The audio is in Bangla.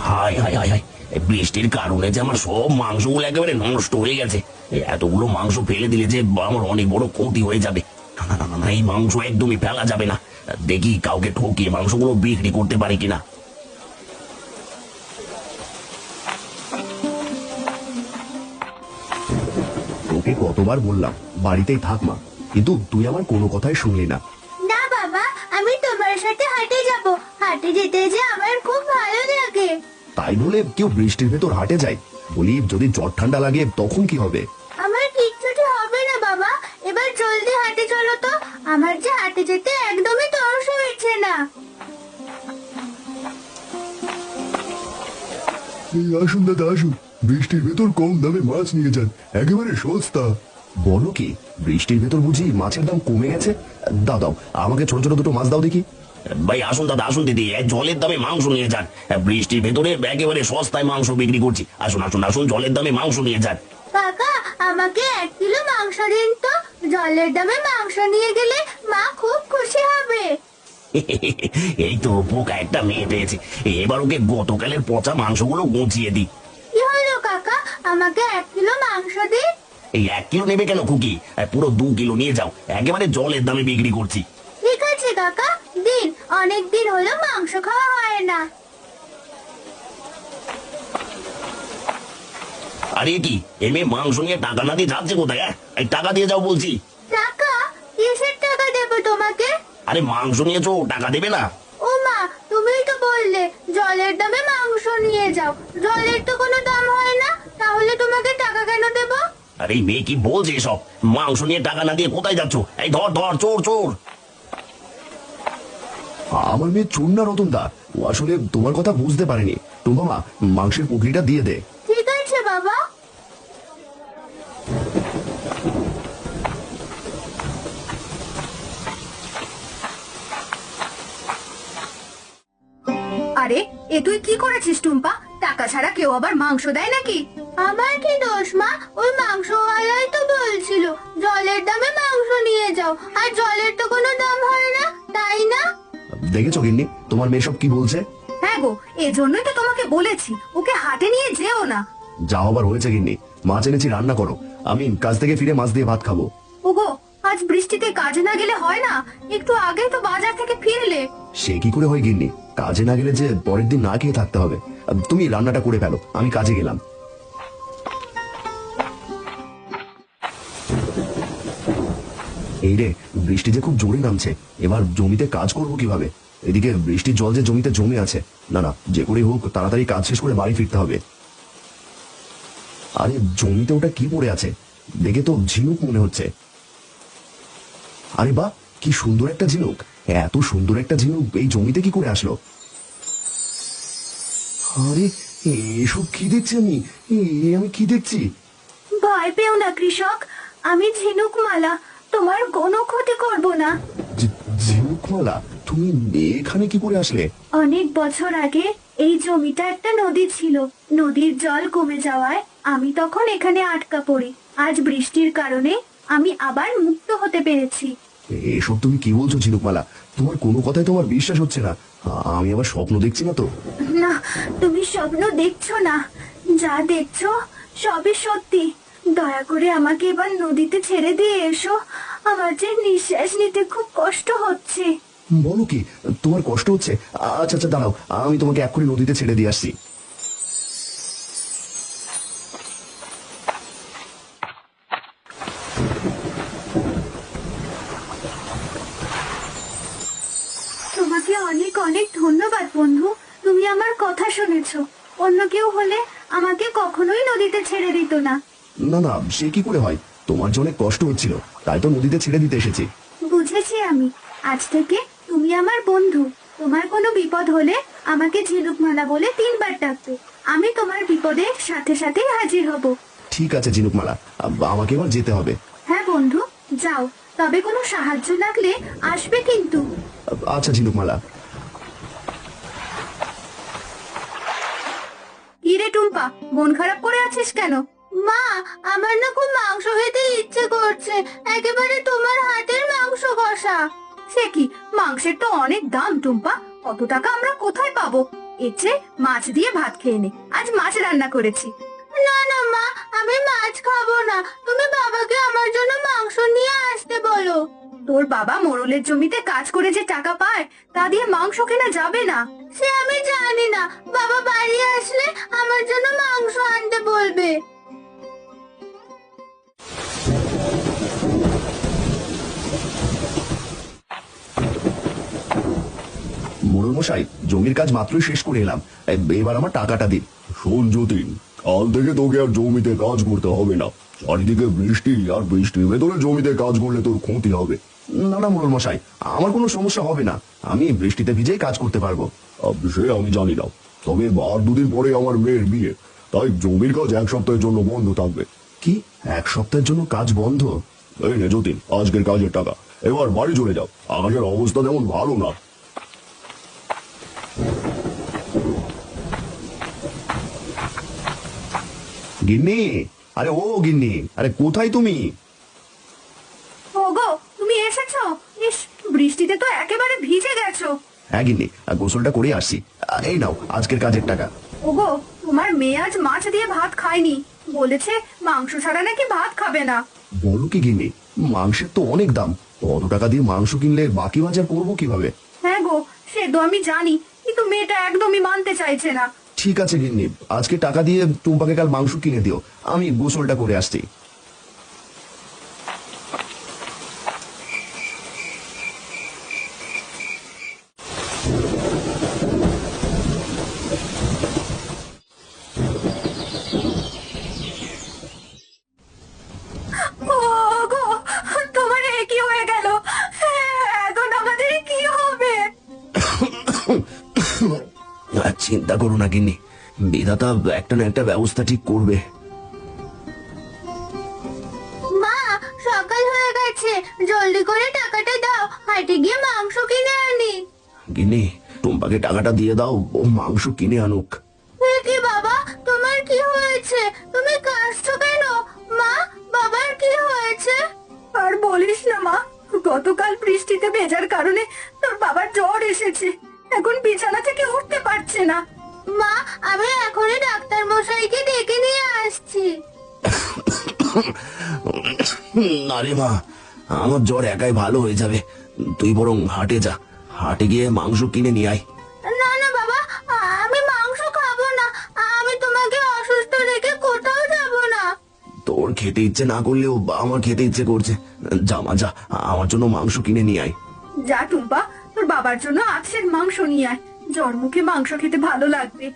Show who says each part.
Speaker 1: হাই হাই হাই হাই, এই বৃষ্টির কারণে যে আমার সব মাংসগুলো একেবারে নষ্ট হয়ে গেছে। এতগুলো মাংস ফেলে দিলে যে আমার অনেক বড় ক্ষতি হয়ে যাবে। না না না না, এই মাংস একদমই ফেলা যাবে না। দেখি কাউকে ঠকিয়ে মাংসগুলো বিক্রি করতে পারি কিনা।
Speaker 2: তোকে কতবার বললাম বাড়িতেই থাক মা, কিন্তু তুই আমার কোনো কথাই শুনলি না।
Speaker 3: না বাবা, আমি তোমার সাথে হাটে যাব। হাটে যেতে যে আমার খুব ভালো লাগে।
Speaker 2: তাই বলে কেউ বৃষ্টির ভেতর হাটে যায়? বলি যদি জ্বর ঠান্ডা লাগে তখন কি হবে?
Speaker 3: আমার কিচ্ছুটি হবে না বাবা, এবার জলদি হাটে চলো তো। আমার যে হাটে যেতে একদমই তরস হচ্ছে না।
Speaker 2: আসুন দাদা আসুন, বৃষ্টির ভেতর কম দামে মাছ নিয়ে যান, একেবারে সস্তা। বলো কি, বৃষ্টির ভেতর বুঝি মাছের দাম কমে গেছে? দাও দাও, আমাকে ছোট ছোট দুটো মাছ দাও দেখি।
Speaker 1: ভাই আসুন দাদা, আসুন দিদি, এই জলের দামে মাংস নিয়ে যান। বৃষ্টির ভেতরে একেবারে সস্তায় মাংস বিক্রি করছি। আসুন আসুন আসুন, জলের দামে মাংস নিয়ে যান।
Speaker 3: কাকা, আমাকে 1 কিলো মাংস দিন তো। জলের দামে মাংস নিয়ে গেলে মা খুব খুশি হবে।
Speaker 1: এই তো পোকা একটা মেয়ে পেয়েছে, এবার ওকে গতকালের পচা মাংসগুলো গুছিয়ে দিই।
Speaker 3: কি হলো কাকা, আমাকে 1 কিলো মাংস দিন।
Speaker 1: এই 1 কিলো নেবে কেন খুকি? পুরো 2 কিলো নিয়ে যাও, একেবারে জলের দামে বিক্রি করছি।
Speaker 3: ঠিক আছে কাকা, দিন। অনেক দিন হলো মাংস খাওয়া হয় না।
Speaker 1: আরে কি এ মেয়ে মাংস নিয়ে টাকা না দিয়ে যাচ্ছে কোথায়? এই টাকা দিয়ে যাও বলছি।
Speaker 3: টাকা? কিসের টাকা দেবো তোমাকে?
Speaker 1: আরে মাংস নিয়েছো, টাকা দেবে না?
Speaker 3: ও মা, তুমিই তো বললে জলের দামে মাংস নিয়ে যাও। জলের তো কোনো দাম হয় না, তাহলে তোমাকে টাকা কেন দেবো?
Speaker 1: আরে এই মেয়ে কি বলছে এসব? মাংস নিয়ে টাকা না দিয়ে কোথায় যাচ্ছ? এই ধর ধর, চোর চোর।
Speaker 2: আমার মেয়ে চোর না রতন দা, ও আসলে তোমার কথা বুঝতে পারেনি। টুম্পা মা, মাংসের পুকরিটা দিয়ে দে।
Speaker 3: ঠিক আছে বাবা।
Speaker 4: আরে, এ তুই কি করেছিস টুম্পা? টাকা ছাড়া কেউ আবার মাংস দেয় নাকি?
Speaker 3: আমার কি দোষ মা? ওই মাংসওয়ালাই তো বলছিল জলের দামে মাংস নিয়ে যাও, আর জলের তো কোনো দাম হয় না, তাই না?
Speaker 2: দেখেছো গিন্নি, তোমার মেয়ে সব কি বলছে?
Speaker 4: হ্যাঁ গো, এজন্যই তো তোমাকে বলেছি ওকে হাটে নিয়ে যেও না।
Speaker 2: যা হবার হয়েছে গিন্নি, মাছ এনেছি রান্না করো, আমি কাজ থেকে ফিরে মাছ দিয়ে ভাত খাবো।
Speaker 4: ওগো, আজ বৃষ্টিতে কাজে না গেলে হয় না? একটু আগে তো বাজার থেকে ফিরলে।
Speaker 2: সে কি করে হয় গিন্নি, কাজে না গেলে যে পরের দিন না খেয়ে থাকতে হবে। তুমি রান্নাটা করে ফেলো, আমি কাজে গেলাম। এই রে, বৃষ্টি যে খুব জোরে নামছে, এবার জমিতে কাজ করব কিভাবে? এদিকে বৃষ্টির জল যে জমিতে জমে আছে। না না, যে করে হোক তাড়াতাড়ি কাজ শেষ করে বাড়ি ফিরতে হবে। আরে জমিতে ওটা কি পড়ে আছে? দেখে তো ঝিনুক মনে হচ্ছে। আরে বাহ, কি সুন্দর একটা ঝিনুক! এত সুন্দর একটা ঝিনুক এই জমিতে কি করে আসলো? আরে এসব কি দেখছি আমি? আমি কি দেখছি?
Speaker 4: ভয় পেও না কৃষক, আমি ঝিনুকমালা, তোমার কোনো ক্ষতি করব না।
Speaker 2: ঝিনুকমালা, তুমি এখানে কি করে আসলে?
Speaker 4: অনেক বছর আগে এই জমিটা একটা নদী ছিল। নদীর জল কমে যাওয়ায় আমি তখন এখানে আটকা পড়ি। আজ বৃষ্টির কারণে আমি আবার মুক্ত হতে পেরেছি।
Speaker 2: এসব তুমি কি বলছো ঝিনুকমালা? তোমার কোনো কথাই তোমার বিশ্বাস হচ্ছে না। আমি আবার স্বপ্ন দেখছি না তো?
Speaker 4: না, তুমি স্বপ্ন দেখছো না, যা দেখছো সবই সত্যি। দয়া করে আমাকে এবার নদীতে ছেড়ে দিয়ে এসো, আমার যে নিঃশ্বাস নিতে খুব কষ্ট হচ্ছে।
Speaker 2: বলো কি, তোমার কষ্ট হচ্ছে? আচ্ছা আচ্ছা দাঁড়াও, আমি তোমাকে এক্ষুনি নদীতে ছেড়ে দিয়ে আসছি।
Speaker 4: তোমাকে অনেক অনেক ধন্যবাদ বন্ধু, তুমি আমার কথা শুনেছো। অন্য কেউ হলে আমাকে কখনোই নদীতে ছেড়ে দিত না।
Speaker 2: না না, সে কি করে হয়? তোমার যে অনেক কষ্ট হচ্ছিল, তাই তো নদীতে ছেড়ে দিতে এসেছি।
Speaker 4: বুঝেছি আমি, আজ থেকে তুমি আমার বন্ধু। তোমার কোনো বিপদ হলে আমাকে ঝিনুকমালা বলে 3বার ডাকবে, আমি তোমার বিপদের সাথে সাথেই হাজির হব।
Speaker 2: ঠিক আছে ঝিনুকমালা, আমাকে এবার যেতে হবে।
Speaker 4: হ্যাঁ বন্ধু, যাও, তবে কোনো সাহায্য লাগলে আসবে কিন্তু।
Speaker 2: আচ্ছা ঝিনুকমালা।
Speaker 4: কি রে টুম্পা, মন খারাপ করে আছিস কেন?
Speaker 3: মা, আমার না খুব মাংস খেতে ইচ্ছে করছে, একেবারে তোমার হাতের মাংস কষা।
Speaker 4: সে কি, মাংসের তো অনেক দাম টুম্পা, অত টাকা আমরা কোথায় পাবো? এর চেয়ে মাছ দিয়ে ভাত খেয়ে নে, আজ মাছ রান্না করেছি।
Speaker 3: না না মা, আমি মাছ খাবো না। তুমি বাবাকে আমার জন্য মাংস নিয়ে আসতে বলো।
Speaker 4: তোর বাবা মোড়লের জমিতে কাজ করে যে টাকা পায় তা দিয়ে মাংস কেনা যাবে না।
Speaker 3: সে আমি জানি না, বাবা বাড়ি আসলে আমার জন্য মাংস আনতে বলবে।
Speaker 2: মোড়ল মশাই, জমির কাজ মাত্রই শেষ করে এলাম, এবার আমার টাকাটা দিন। শোন যতীন, কাল থেকে তোকে আর জমিতে কাজ করতে হবে না। চারিদিকে বৃষ্টি, আর বৃষ্টির ভেতরে জমিতে কাজ করলে তোর ক্ষতি হবে। না না মোড়ল মশাই, আমার কোনো সমস্যা হবে না, আমি বৃষ্টিতে ভিজেই কাজ করতে পারবো। সে আমি জানি না, তবে আর দুদিন পরে আমার মেয়ের বিয়ে, তাই জমির কাজ এক সপ্তাহের জন্য বন্ধ থাকবে। কি, এক সপ্তাহের জন্য কাজ বন্ধ? এই নে যতীন, আজকের কাজের টাকা, এবার বাড়ি চলে যাও, আকাশের অবস্থা তেমন ভালো না। গিন্নি, আরে ও গিন্নি, আরে কোথায় তুমি?
Speaker 4: ওগো, তুমি এসেছো? ইস, বৃষ্টিতে তো একেবারে ভিজে গেছো।
Speaker 2: হ্যাঁ গিন্নি, গোসলটা করে আসছি। এই নাও আজকের কাজের টাকা।
Speaker 4: ওগো, তোমার মেয়ে আজ মাছ দিয়ে ভাত খায়নি, বলেছে মাংস ছাড়া নাকি ভাত খাবে না।
Speaker 2: বলো কি গিন্নি, মাংসের তো অনেক দাম, অত টাকা দিয়ে মাংস কিনলে বাকি বাজার করবো কিভাবে?
Speaker 4: হ্যাঁ গো, সে তো আমি জানি, কিন্তু মেয়েটা একদমই মানতে চাইছে না।
Speaker 2: ঠিক আছে গিন্নি, আজকে টাকা দিয়ে টুম্পাকে কাল মাংস কিনে দিও, আমি গোসলটা করে আসছি।
Speaker 4: ওগো, তোমার এ কি হয়ে গেল? এখন আমাদের কি হবে?
Speaker 2: আর চিন্তা করো না গিন্নি, বিধাতা একটা না একটা ব্যবস্থা ঠিক করবে।
Speaker 3: মা, সকাল হয়ে গেছে, জলদি করে টাকাটা দাও, হাটে গিয়ে মাংস কিনে আনি।
Speaker 2: গিন্নি, টুম্পাকে টাকাটা দিয়ে দাও, ও মাংস কিনে আনুক।
Speaker 3: এ কি বাবা, তোমার কি হয়েছে? তুমি কাঁদছো কেন? মা, বাবার কি হয়েছে?
Speaker 4: আর বলিস না মা, গতকাল বৃষ্টিতে ভেজার কারণে তোর বাবার জ্বর এসেছে, এখন বিছানা থেকে উঠতে পারছে না।
Speaker 3: মা, আমি এখনই ডাক্তার মশাইকে ডেকে নিয়ে আসছি।
Speaker 2: না রে মা, আমার জ্বর একাই ভালো হয়ে যাবে, তুই বরং হাটে যা, হাটে গিয়ে মাংস কিনে নিয়ে আয়।
Speaker 3: না না বাবা, আমি মাংস খাবো না। আমি তোমাকে অসুস্থ রেখে কোথাও যাব না।
Speaker 2: তোর খেতে ইচ্ছে না করলেও আমার খেতে ইচ্ছে করছে, যা মা যা, আমার জন্য মাংস কিনে নিয়ে আয়।
Speaker 4: যা টুম্পা, তোর বাবার জন্য আজকের মাংস নিয়ে আয়, জ্বর মুখে মাংস খেতে ভালো লাগবে।